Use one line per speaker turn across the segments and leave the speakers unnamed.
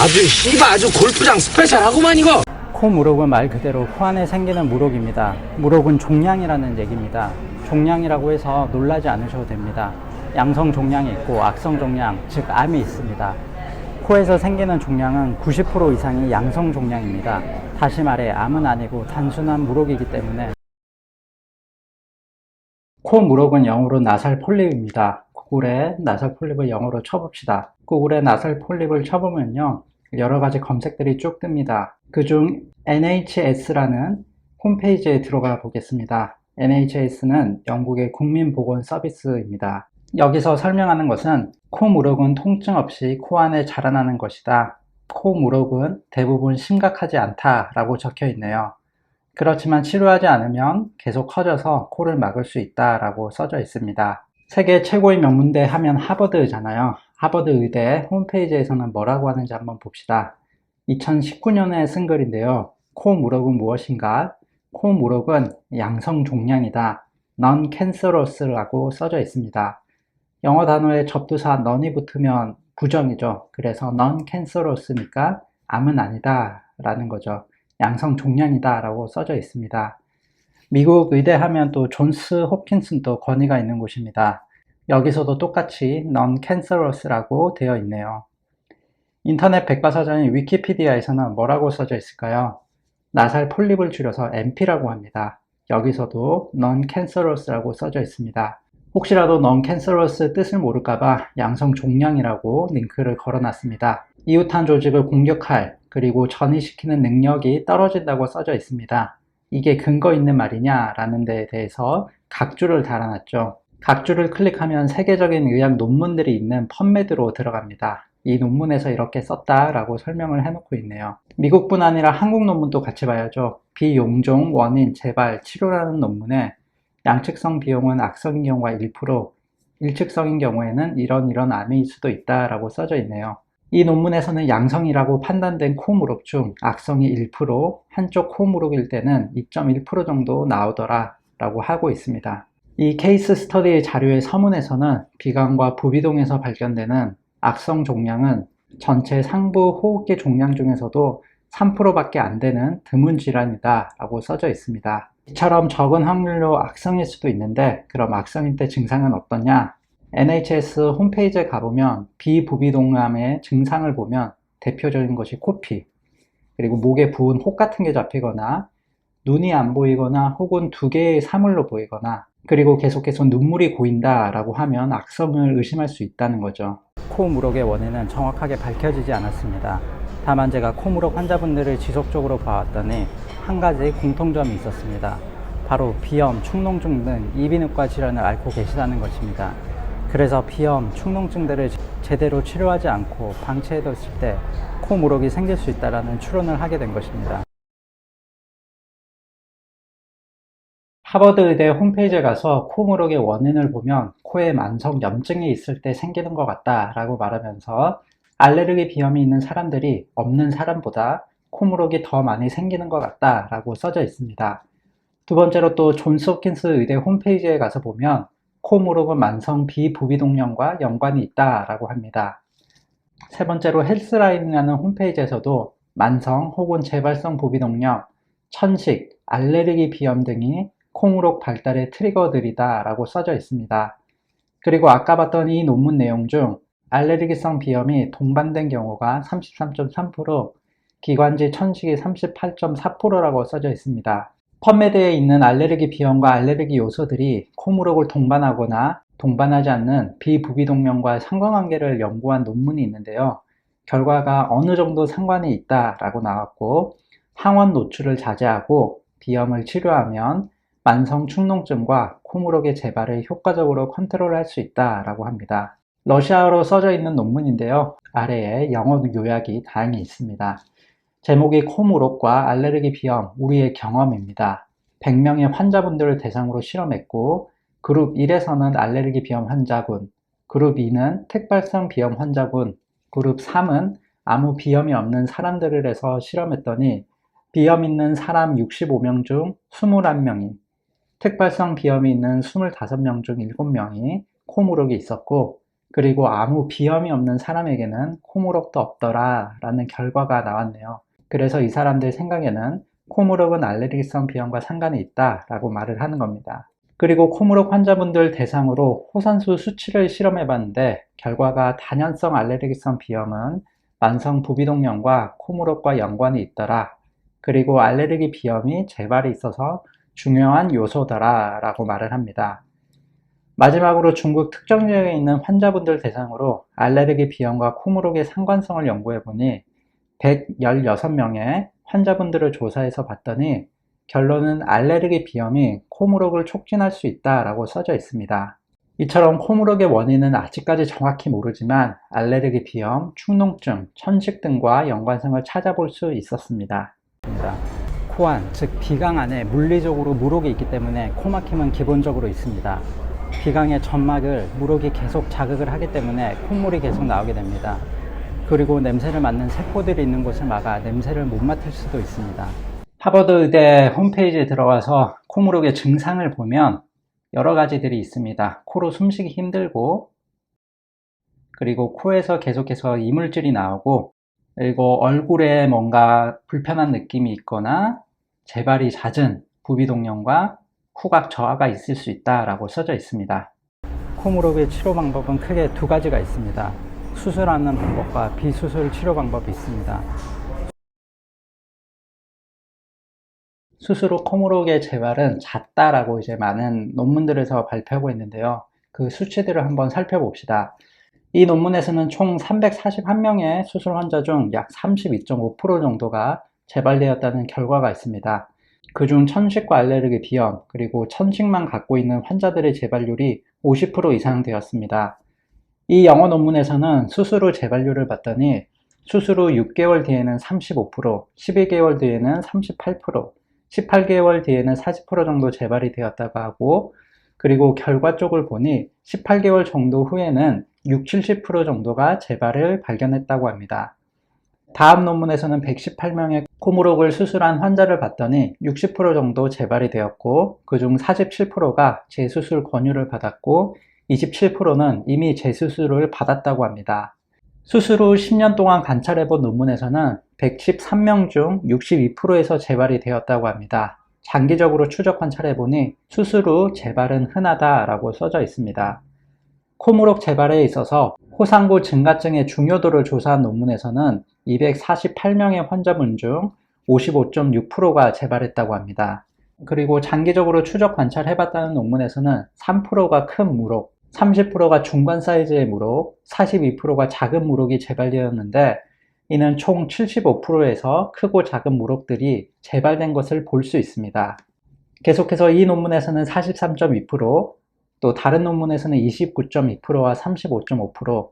아주 골프장 스페셜하구만 이거.
코 무록은 말 그대로 코 안에 생기는 무록입니다. 무록은 종양이라는 얘기입니다. 종양이라고 해서 놀라지 않으셔도 됩니다. 양성 종양이 있고 악성 종양, 즉 암이 있습니다. 코에서 생기는 종양은 90% 이상이 양성 종양입니다. 다시 말해 암은 아니고 단순한 무록이기 때문에. 코 무록은 영어로 나살 폴립입니다. 구글에 나살 폴립을 영어로 쳐봅시다. 구글에 나살 폴립을 쳐보면요, 여러가지 검색들이 쭉 뜹니다. 그중 NHS라는 홈페이지에 들어가 보겠습니다. NHS는 영국의 국민보건서비스입니다. 여기서 설명하는 것은 코 무록은 통증 없이 코 안에 자라나는 것이다. 코 무록은 대부분 심각하지 않다라고 적혀 있네요. 그렇지만 치료하지 않으면 계속 커져서 코를 막을 수 있다라고 써져 있습니다. 세계 최고의 명문대 하면 하버드잖아요. 하버드 의대 홈페이지에서는 뭐라고 하는지 한번 봅시다. 2019년에 쓴 글인데요. 코 무록은 무엇인가? 코 무록은 양성 종양이다. non-cancerous라고 써져 있습니다. 영어 단어에 접두사 non이 붙으면 부정이죠. 그래서 non-cancerous니까 암은 아니다 라는 거죠. 양성 종양이다 라고 써져 있습니다. 미국 의대 하면 또 존스 홉킨슨도 권위가 있는 곳입니다. 여기서도 똑같이 non-cancerous라고 되어 있네요. 인터넷 백과사전인 위키피디아에서는 뭐라고 써져 있을까요? 나살 폴립을 줄여서 MP라고 합니다. 여기서도 non-cancerous라고 써져 있습니다. 혹시라도 non-cancerous 뜻을 모를까봐 양성 종양이라고 링크를 걸어놨습니다. 이웃한 조직을 공격할 그리고 전이시키는 능력이 떨어진다고 써져 있습니다. 이게 근거 있는 말이냐 라는 데에 대해서 각주를 달아놨죠. 각주를 클릭하면 세계적인 의학 논문들이 있는 펀메드로 들어갑니다. 이 논문에서 이렇게 썼다라고 설명을 해놓고 있네요. 미국뿐 아니라 한국 논문도 같이 봐야죠. 비용종, 원인, 재발, 치료라는 논문에 양측성 비용은 악성인 경우가 1%, 일측성인 경우에는 이런 암일 수도 있다라고 써져 있네요. 이 논문에서는 양성이라고 판단된 코 무록 중 악성이 1%, 한쪽 코 무록일 때는 2.1% 정도 나오더라 라고 하고 있습니다. 이 케이스 스터디 자료의 서문에서는 비강과 부비동에서 발견되는 악성 종양은 전체 상부 호흡기 종양 중에서도 3%밖에 안 되는 드문 질환이다 라고 써져 있습니다. 이처럼 적은 확률로 악성일 수도 있는데 그럼 악성일 때 증상은 어떠냐? NHS 홈페이지에 가보면 비부비동암의 증상을 보면 대표적인 것이 코피, 그리고 목에 부은 혹 같은 게 잡히거나 눈이 안 보이거나 혹은 두 개의 사물로 보이거나 그리고 계속해서 눈물이 고인다 라고 하면 악성을 의심할 수 있다는 거죠. 코 무록의 원인은 정확하게 밝혀지지 않았습니다. 다만 제가 코 무록 환자분들을 지속적으로 봐왔더니 한 가지 공통점이 있었습니다. 바로 비염, 축농증 등 이비인후과 질환을 앓고 계시다는 것입니다. 그래서 비염, 축농증들을 제대로 치료하지 않고 방치해뒀을 때 코 무록이 생길 수 있다는 추론을 하게 된 것입니다. 하버드 의대 홈페이지에 가서 코 무록의 원인을 보면 코에 만성 염증이 있을 때 생기는 것 같다 라고 말하면서 알레르기 비염이 있는 사람들이 없는 사람보다 코 무록이 더 많이 생기는 것 같다 라고 써져 있습니다. 두 번째로 또 존스 홉킨스 의대 홈페이지에 가서 보면 코 무록은 만성 비부비동염과 연관이 있다 라고 합니다. 세 번째로 헬스라인이라는 홈페이지에서도 만성 혹은 재발성 부비동염, 천식, 알레르기 비염 등이 코 무록 발달의 트리거들이다 라고 써져 있습니다. 그리고 아까 봤던 이 논문 내용 중 알레르기성 비염이 동반된 경우가 33.3%, 기관지 천식이 38.4%라고 써져 있습니다. 펀메드에 있는 알레르기 비염과 알레르기 요소들이 코 무록을 동반하거나 동반하지 않는 비부비동염과 상관관계를 연구한 논문이 있는데요. 결과가 어느 정도 상관이 있다라고 나왔고 항원 노출을 자제하고 비염을 치료하면 만성 축농증과 코 무록의 재발을 효과적으로 컨트롤할 수 있다라고 합니다. 러시아어로 써져 있는 논문인데요. 아래에 영어 요약이 다양히 있습니다. 제목이 코 무록과 알레르기 비염, 우리의 경험입니다. 100명의 환자분들을 대상으로 실험했고 그룹 1에서는 알레르기 비염 환자분, 그룹 2는 특발성 비염 환자분, 그룹 3은 아무 비염이 없는 사람들을 해서 실험했더니 비염 있는 사람 65명 중 21명이, 특발성 비염이 있는 25명 중 7명이 코 무록이 있었고 그리고 아무 비염이 없는 사람에게는 코무록도 없더라 라는 결과가 나왔네요. 그래서 이 사람들 생각에는 코무록은 알레르기성 비염과 상관이 있다 라고 말을 하는 겁니다. 그리고 코무록 환자분들 대상으로 호산수 수치를 실험해 봤는데 결과가 단연성 알레르기성 비염은 만성 부비동염과 코무록과 연관이 있더라. 그리고 알레르기 비염이 재발이 있어서 중요한 요소더라 라고 말을 합니다. 마지막으로 중국 특정 지역에 있는 환자분들 대상으로 알레르기 비염과 코무록의 상관성을 연구해 보니 116명의 환자분들을 조사해서 봤더니 결론은 알레르기 비염이 코무록을 촉진할 수 있다라고 써져 있습니다. 이처럼 코무록의 원인은 아직까지 정확히 모르지만 알레르기 비염, 축농증, 천식 등과 연관성을 찾아볼 수 있었습니다. 코안, 즉 비강 안에 물리적으로 물혹이 있기 때문에 코막힘은 기본적으로 있습니다. 비강의 점막을 물혹이 계속 자극을 하기 때문에 콧물이 계속 나오게 됩니다. 그리고 냄새를 맡는 세포들이 있는 곳을 막아 냄새를 못 맡을 수도 있습니다. 하버드 의대 홈페이지에 들어가서 코무록의 증상을 보면 여러 가지들이 있습니다. 코로 숨쉬기 힘들고, 그리고 코에서 계속해서 이물질이 나오고, 그리고 얼굴에 뭔가 불편한 느낌이 있거나 재발이 잦은 부비동염과 후각 저하가 있을 수 있다라고 써져 있습니다. 코무록의 치료 방법은 크게 두 가지가 있습니다. 수술하는 방법과 비수술 치료 방법이 있습니다. 수술 후 코무록의 재발은 잦다라고 이제 많은 논문들에서 발표하고 있는데요. 그 수치들을 한번 살펴봅시다. 이 논문에서는 총 341명의 수술 환자 중 약 32.5% 정도가 재발되었다는 결과가 있습니다. 그중 천식과 알레르기 비염, 그리고 천식만 갖고 있는 환자들의 재발률이 50% 이상 되었습니다. 이 영어 논문에서는 수술 후 재발률을 봤더니 수술 후 6개월 뒤에는 35%, 12개월 뒤에는 38%, 18개월 뒤에는 40% 정도 재발이 되었다고 하고, 그리고 결과 쪽을 보니 18개월 정도 후에는 60, 70% 정도가 재발을 발견했다고 합니다. 다음 논문에서는 118명의 코무록을 수술한 환자를 봤더니 60% 정도 재발이 되었고, 그중 47%가 재수술 권유를 받았고 27%는 이미 재수술을 받았다고 합니다. 수술 후 10년 동안 관찰해본 논문에서는 113명 중 62%에서 재발이 되었다고 합니다. 장기적으로 추적 관찰해보니 수술 후 재발은 흔하다라고 써져 있습니다. 코무록 재발에 있어서 호상구 증가증의 중요도를 조사한 논문에서는 248명의 환자분 중 55.6%가 재발했다고 합니다. 그리고 장기적으로 추적 관찰해봤다는 논문에서는 3%가 큰 무록, 30%가 중간 사이즈의 무록, 42%가 작은 무록이 재발되었는데, 이는 총 75%에서 크고 작은 무록들이 재발된 것을 볼 수 있습니다. 계속해서 이 논문에서는 43.2%, 또 다른 논문에서는 29.2%와 35.5%,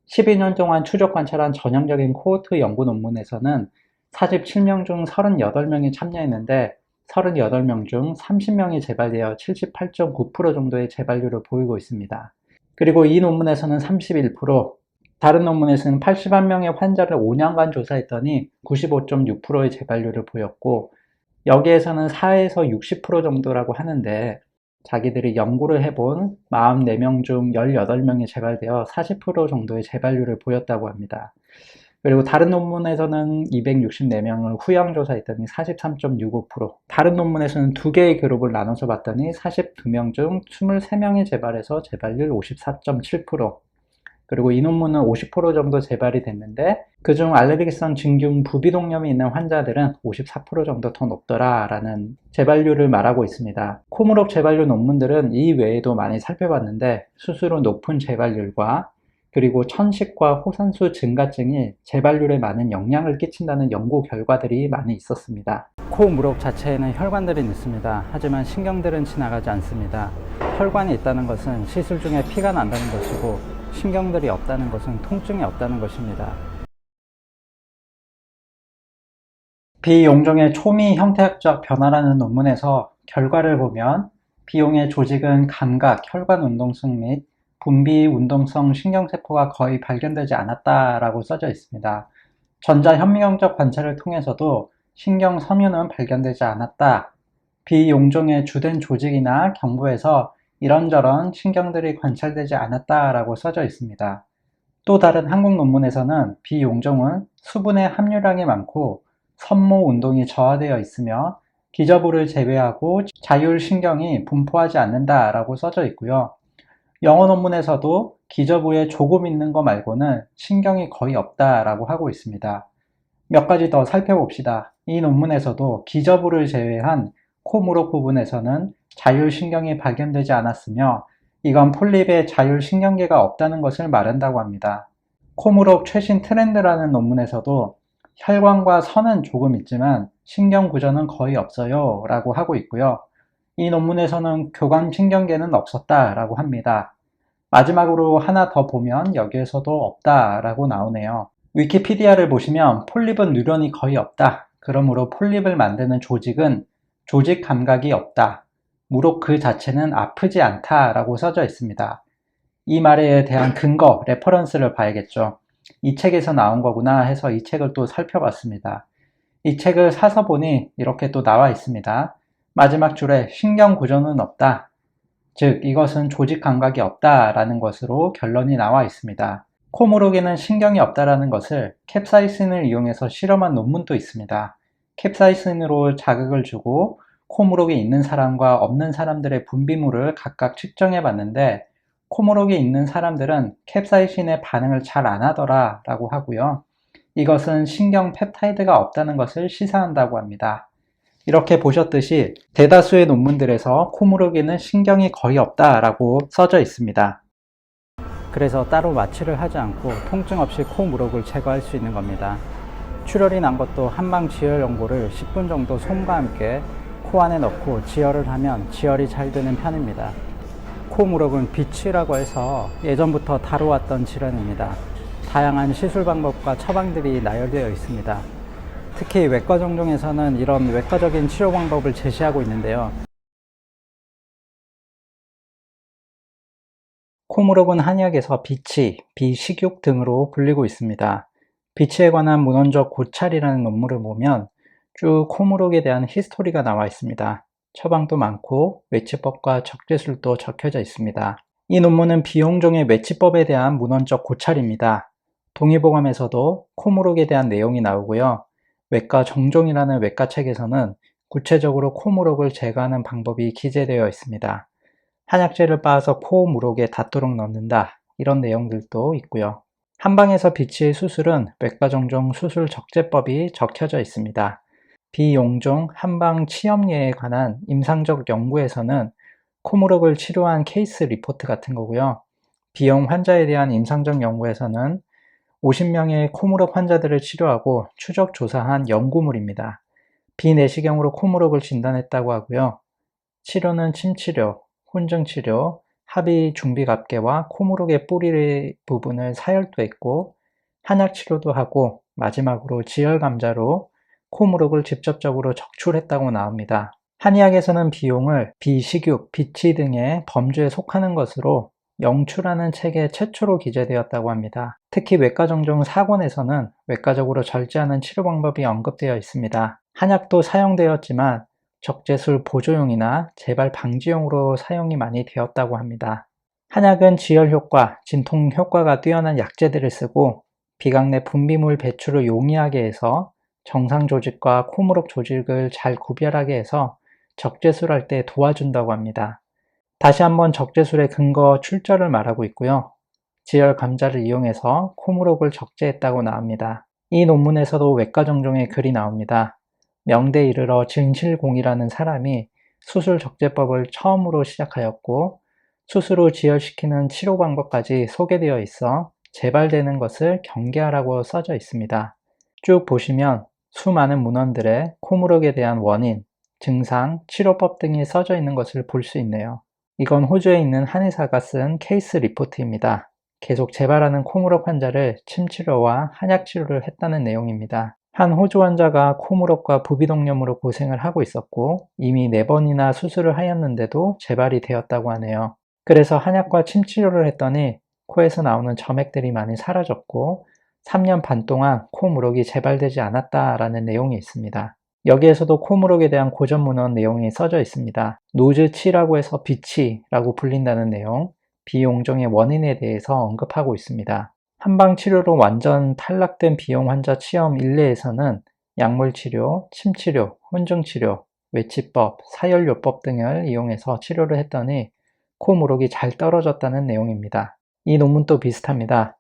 12년 동안 추적 관찰한 전형적인 코호트 연구 논문에서는 47명 중 38명이 참여했는데 38명 중 30명이 재발되어 78.9% 정도의 재발률을 보이고 있습니다. 그리고 이 논문에서는 31%, 다른 논문에서는 81명의 환자를 5년간 조사했더니 95.6%의 재발률을 보였고, 여기에서는 4에서 60% 정도라고 하는데 자기들이 연구를 해본 44명 중 18명이 재발되어 40% 정도의 재발률을 보였다고 합니다. 그리고 다른 논문에서는 264명을 후형 조사했더니 43.65%, 다른 논문에서는 두 개의 그룹을 나눠서 봤더니 42명 중 23명이 재발해서 재발률 54.7%, 그리고 이 논문은 50% 정도 재발이 됐는데 그중 알레르기성 진균 부비동염이 있는 환자들은 54% 정도 더 높더라 라는 재발률을 말하고 있습니다. 코무록 재발률 논문들은 이 외에도 많이 살펴봤는데 수술 후 높은 재발률과 그리고 천식과 호산수 증가증이 재발률에 많은 영향을 끼친다는 연구 결과들이 많이 있었습니다. 코 무록 자체에는 혈관들이 있습니다. 하지만 신경들은 지나가지 않습니다. 혈관이 있다는 것은 시술 중에 피가 난다는 것이고, 신경들이 없다는 것은 통증이 없다는 것입니다. 비용종의 초미 형태학적 변화라는 논문에서 결과를 보면 비용의 조직은 감각, 혈관 운동성 및 분비 운동성 신경세포가 거의 발견되지 않았다라고 써져 있습니다. 전자현미경적 관찰을 통해서도 신경 섬유는 발견되지 않았다. 비용종의 주된 조직이나 경부에서 이런저런 신경들이 관찰되지 않았다라고 써져 있습니다. 또 다른 한국 논문에서는 비용종은 수분의 함유량이 많고 선모 운동이 저하되어 있으며 기저부를 제외하고 자율신경이 분포하지 않는다라고 써져 있고요. 영어 논문에서도 기저부에 조금 있는 거 말고는 신경이 거의 없다라고 하고 있습니다. 몇 가지 더 살펴봅시다. 이 논문에서도 기저부를 제외한 코무록 부분에서는 자율신경이 발견되지 않았으며 이건 폴립에 자율신경계가 없다는 것을 말한다고 합니다. 코무록 최신 트렌드라는 논문에서도 혈관과 선은 조금 있지만 신경 구조는 거의 없어요 라고 하고 있고요. 이 논문에서는 교감신경계는 없었다 라고 합니다. 마지막으로 하나 더 보면 여기에서도 없다 라고 나오네요. 위키피디아를 보시면 폴립은 뉴런이 거의 없다. 그러므로 폴립을 만드는 조직은 조직 감각이 없다. 무록 그 자체는 아프지 않다 라고 써져 있습니다. 이 말에 대한 근거, 레퍼런스를 봐야겠죠. 이 책에서 나온 거구나 해서 이 책을 또 살펴봤습니다. 이 책을 사서 보니 이렇게 또 나와 있습니다. 마지막 줄에 신경 구조는 없다. 즉 이것은 조직 감각이 없다라는 것으로 결론이 나와 있습니다. 코무록에는 신경이 없다라는 것을 캡사이신을 이용해서 실험한 논문도 있습니다. 캡사이신으로 자극을 주고 코무록에 있는 사람과 없는 사람들의 분비물을 각각 측정해 봤는데 코무록에 있는 사람들은 캡사이신의 반응을 잘 안 하더라 라고 하고요. 이것은 신경 펩타이드가 없다는 것을 시사한다고 합니다. 이렇게 보셨듯이 대다수의 논문들에서 코무록에는 신경이 거의 없다라고 써져 있습니다. 그래서 따로 마취를 하지 않고 통증 없이 코무록을 제거할 수 있는 겁니다. 출혈이 난 것도 한방 지혈 연고를 10분 정도 솜과 함께 코 안에 넣고 지혈을 하면 지혈이 잘 되는 편입니다. 코무록은 비치라고 해서 예전부터 다뤄왔던 질환입니다. 다양한 시술 방법과 처방들이 나열되어 있습니다. 특히 외과 정종에서는 이런 외과적인 치료 방법을 제시하고 있는데요. 코무록은 한의학에서 비치, 비식욕 등으로 불리고 있습니다. 비치에 관한 문헌적 고찰이라는 논문을 보면 쭉 코무록에 대한 히스토리가 나와 있습니다. 처방도 많고 외치법과 적재술도 적혀져 있습니다. 이 논문은 비용종의 외치법에 대한 문헌적 고찰입니다. 동의보감에서도 코무록에 대한 내용이 나오고요. 외과 정종이라는 외과책에서는 구체적으로 코무록을 제거하는 방법이 기재되어 있습니다. 한약재를 빻아서 코무록에 닿도록 넣는다. 이런 내용들도 있고요. 한방에서 비치의 수술은 외과 정종 수술 적재법이 적혀져 있습니다. 비용종 한방 치염예에 관한 임상적 연구에서는 코무록을 치료한 케이스 리포트 같은 거고요. 비용 환자에 대한 임상적 연구에서는 50명의 코무록 환자들을 치료하고 추적 조사한 연구물입니다. 비내시경으로 코무록을 진단했다고 하고요. 치료는 침치료, 혼증치료, 합의 중비갑개와 코무록의 뿌리 부분을 사혈도했고 한약치료도 하고 마지막으로 지혈감자로 코무록을 직접적으로 적출했다고 나옵니다. 한의학에서는 비용을 비식욕, 비치 등의 범주에 속하는 것으로 영추라는 책에 최초로 기재되었다고 합니다. 특히 외과정종 4권에서는 외과적으로 절제하는 치료 방법이 언급되어 있습니다. 한약도 사용되었지만 적재술 보조용이나 재발 방지용으로 사용이 많이 되었다고 합니다. 한약은 지혈 효과, 진통 효과가 뛰어난 약재들을 쓰고 비강 내 분비물 배출을 용이하게 해서 정상 조직과 코무록 조직을 잘 구별하게 해서 적재술할 때 도와준다고 합니다. 다시 한번 적재술의 근거 출처를 말하고 있고요. 지혈 감자를 이용해서 코무록을 적재했다고 나옵니다. 이 논문에서도 외과 정종의 글이 나옵니다. 명대에 이르러 진실공이라는 사람이 수술 적재법을 처음으로 시작하였고 수술 후 지혈시키는 치료 방법까지 소개되어 있어 재발되는 것을 경계하라고 써져 있습니다. 쭉 보시면 수많은 문헌들의 코무록에 대한 원인, 증상, 치료법 등이 써져 있는 것을 볼 수 있네요. 이건 호주에 있는 한의사가 쓴 케이스 리포트입니다. 계속 재발하는 코무록 환자를 침치료와 한약치료를 했다는 내용입니다. 한 호주 환자가 코무록과 부비동염으로 고생을 하고 있었고 이미 4번이나 수술을 하였는데도 재발이 되었다고 하네요. 그래서 한약과 침치료를 했더니 코에서 나오는 점액들이 많이 사라졌고 3년 반 동안 코무록이 재발되지 않았다라는 내용이 있습니다. 여기에서도 코무록에 대한 고전 문헌 내용이 써져 있습니다. 노즈치라고 해서 비치라고 불린다는 내용, 비용종의 원인에 대해서 언급하고 있습니다. 한방치료로 완전 탈락된 비용 환자 치험 1레에서는 약물치료, 침치료, 혼증치료, 외치법, 사열요법 등을 이용해서 치료를 했더니 코무록이 잘 떨어졌다는 내용입니다. 이 논문도 비슷합니다.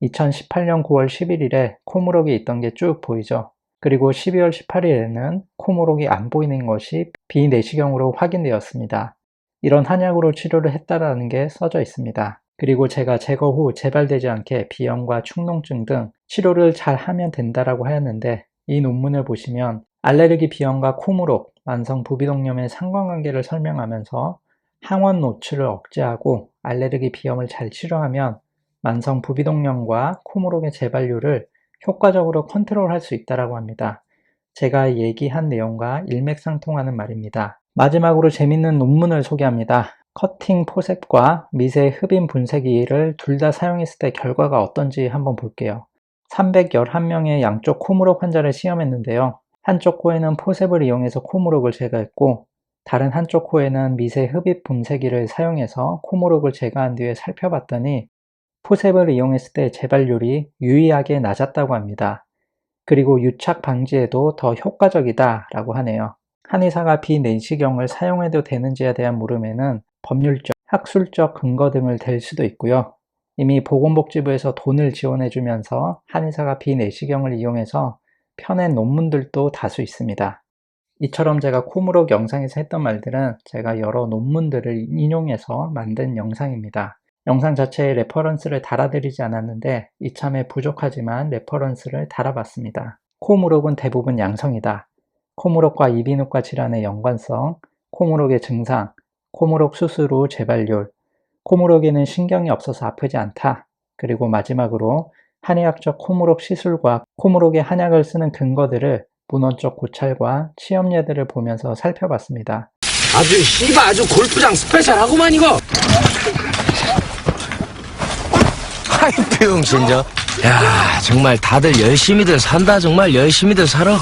2018년 9월 11일에 코무록이 있던 게 쭉 보이죠. 그리고 12월 18일에는 코무록이 안 보이는 것이 비내시경으로 확인되었습니다. 이런 한약으로 치료를 했다라는 게 써져 있습니다. 그리고 제가 제거 후 재발되지 않게 비염과 축농증 등 치료를 잘 하면 된다라고 하였는데, 이 논문을 보시면 알레르기 비염과 코무록, 만성 부비동염의 상관관계를 설명하면서 항원 노출을 억제하고 알레르기 비염을 잘 치료하면 만성 부비동염과 코무록의 재발률을 효과적으로 컨트롤할 수 있다고 합니다. 제가 얘기한 내용과 일맥상통하는 말입니다. 마지막으로 재밌는 논문을 소개합니다. 커팅 포셉과 미세 흡인 분쇄기를 둘 다 사용했을 때 결과가 어떤지 한번 볼게요. 311명의 양쪽 코무록 환자를 시험했는데요. 한쪽 코에는 포셉을 이용해서 코무록을 제거했고, 다른 한쪽 코에는 미세 흡입 분쇄기를 사용해서 코무록을 제거한 뒤에 살펴봤더니 포셉을 이용했을 때 재발률이 유의하게 낮았다고 합니다. 그리고 유착 방지에도 더 효과적이다 라고 하네요. 한의사가 비내시경을 사용해도 되는지에 대한 물음에는 법률적, 학술적 근거 등을 댈 수도 있고요. 이미 보건복지부에서 돈을 지원해주면서 한의사가 비내시경을 이용해서 펴낸 논문들도 다수 있습니다. 이처럼 제가 코무록 영상에서 했던 말들은 제가 여러 논문들을 인용해서 만든 영상입니다. 영상 자체에 레퍼런스를 달아드리지 않았는데 이참에 부족하지만 레퍼런스를 달아봤습니다. 코무록은 대부분 양성이다. 코무록과 이비인후과 질환의 연관성, 코무록의 증상, 코무록 수술 후 재발률, 코무록에는 신경이 없어서 아프지 않다. 그리고 마지막으로 한의학적 코무록 시술과 코무록의 한약을 쓰는 근거들을 문헌적 고찰과 치험예들을 보면서 살펴봤습니다.
아주 골프장 스페셜하구만 이거.
아이 병신저. 야 정말 다들 열심히들 산다. 정말 열심히들 살아.